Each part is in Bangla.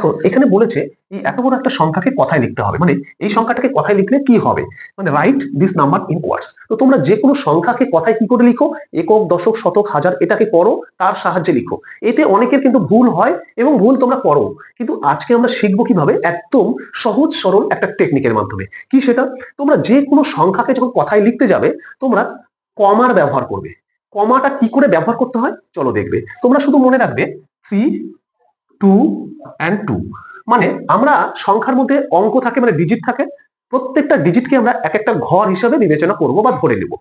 দেখো এখানে বলেছে এই এত বড় একটা সংখ্যাকে কথায় লিখতে হবে, মানে এই সংখ্যাটাকে কথায় লিখলে কি হবে, মানে right this number in words. তো তোমরা যে কোনো সংখ্যাকে কথায় কি করে লিখো, একক, দশক, শতক, হাজার, এটাকে করো, তার সাহায্যে লিখো। এতে অনেকের কিন্তু ভুল হয় এবং ভুল তোমরা করো, কিন্তু আজকে আমরা শিখবো কিভাবে একদম সহজ সরল একটা টেকনিকের মাধ্যমে। কি সেটা, তোমরা যে কোনো সংখ্যাকে যখন কথায় লিখতে যাবে তোমরা কমার ব্যবহার করবে। কমাটা কি করে ব্যবহার করতে হয় চলো দেখবে। তোমরা শুধু মনে রাখবে 3, 2 and 2, মানে আমরা সংখ্যার মধ্যে অঙ্ক থাকে, মানে ডিজিট থাকে, প্রত্যেকটা ডিজিটকে আমরা এক একটা ঘর হিসাবে বিবেচনা করব বা ধরে নেব।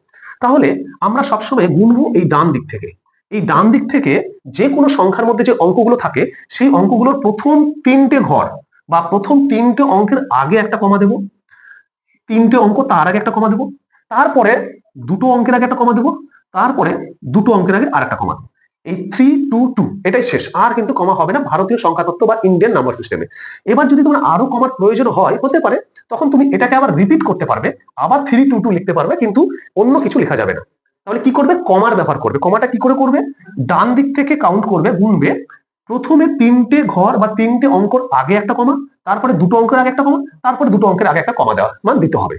তাহলে আমরা সবসময় গুনবো এই ডান দিক থেকে। এই ডান দিক থেকে যে কোনো সংখ্যার মধ্যে যে অঙ্কগুলো থাকে সেই অঙ্কগুলোর প্রথম 3টে ঘর বা প্রথম 3টে অঙ্কের আগে একটা কমা দেব, 3টে অঙ্ক তার আগে একটা কমা দেব, তারপরে 2টো অঙ্কের আগে একটা কমা দেব, তারপরে 2টো অঙ্কের আগে আরেকটা কমা দেব। এই 3, 2, 2 এটাই শেষ, আর কিন্তু কমা হবে না ভারতীয় সংখ্যা তত্ত্ব বা ইন্ডিয়ান নাম্বার সিস্টেমে। এবার যদি তোমার আরো কমার প্রয়োজন হয় হতে পারে, তখন তুমি এটাকে আবার রিপিট করতে পারবে, আবার 3, 2, 2 লিখতে পারবে, কিন্তু অন্য কিছু লেখা যাবে না। তাহলে কি করবে, কমার ব্যবহার করবে। কমাটা কি করে করবে, ডান দিক থেকে কাউন্ট করবে, গুনবে, প্রথমে 3টে ঘর বা 3টে অঙ্কর আগে একটা কমা, তারপরে 2টো অঙ্কের আগে একটা কমা, তারপরে 2টো অঙ্কের আগে একটা কমা দেওয়া মান দিতে হবে।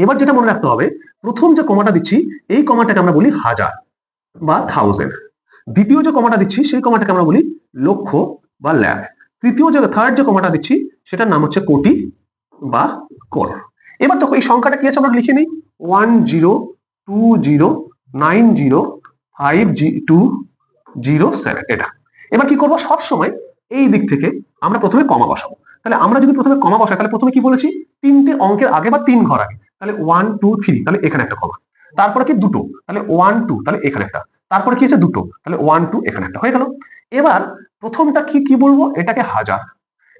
এবার যেটা মনে রাখতে হবে, প্রথম যে কমাটা দিচ্ছি এই কমাটাকে আমরা বলি হাজার বা থাউজেন্ড। দ্বিতীয় যে কমাটা দিচ্ছি সেই কমাটাকে আমরা বলি লক্ষ বা লাখ। তৃতীয় যে থার্ড যে কমাটা দিচ্ছি সেটার নাম হচ্ছে কোটি বা করোড়। এবার দেখো এই সংখ্যাটা কি আছে আমরা লিখে নিই, 1020905207 এটা। এবার কি করবো, সব সময় এই দিক থেকে আমরা প্রথমে কমা বসাবো। তাহলে আমরা যদি প্রথমে কমা বসাই তাহলে প্রথমে কি বলেছি, 3টে অঙ্কের আগে বা 3 ঘর আগে, তাহলে 1, 2, 3, তাহলে এখানে একটা কমা, তারপরে কি 2টো, তাহলে 1, 2, তাহলে এখানে একটা, তারপরে কি আছে 2টো, তাহলে 1, 2, এখানে একটা হয়ে গেল। এবার প্রথমটা কি কি বলবো, এটাকে হাজার,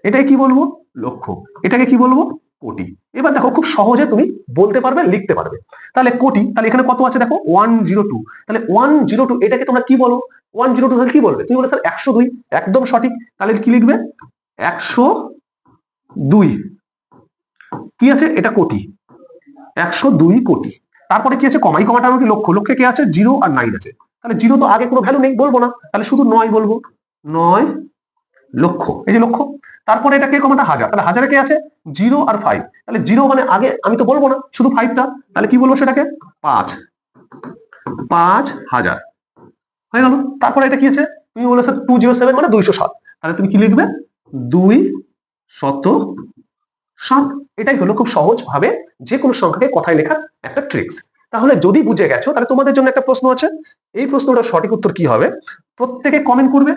এটাকে কি বলবো লক্ষ, এটাকে কি বলবো কোটি। এবার দেখো খুব সহজে তুমি বলতে পারবে, লিখতে পারবে। তাহলে কোটি, তাহলে এখানে কত আছে দেখো 102, তাহলে 102 এটাকে তোমরা কি বলো, 102 তাহলে কি বলবে, তুমি বলে স্যার 102, একদম সঠিক। তাহলে কি লিখবে 102, কি আছে এটা কোটি, 102 কোটি। তারপরে কি আছে কমাই, কমাটা আমাকে লক্ষ, লক্ষে কি আছে 0 আর 9 আছে, তাহলে 0 তো আগে কোনো ভ্যালু নেই, বলবো না, তাহলে শুধু 9 বলবো, 9 লক্ষ, এই যে লক্ষ। তারপরে এটা কে কমাটা হাজার, তাহলে হাজারে কে আছে 0 আর 5, তাহলে 0 মানে আগে আমি তো বলবো না, শুধু 5টা, তাহলে কি বলবো সেটাকে 5000 হয়ে গেল। তারপরে এটা কি আছে, তুমি বলে স্যার 207 মানে 207, তাহলে তুমি কি লিখবে 207। এটাই হলো খুব সহজ ভাবে যে কোনো সংখ্যাকে কথায় লেখার একটা ট্রিক্স। তাহলে যদি বুঝে গেছো তাহলে তোমাদের জন্য একটা প্রশ্ন আছে, এই প্রশ্নটার সঠিক উত্তর কি হবে প্রত্যেকে কমেন্ট করবে।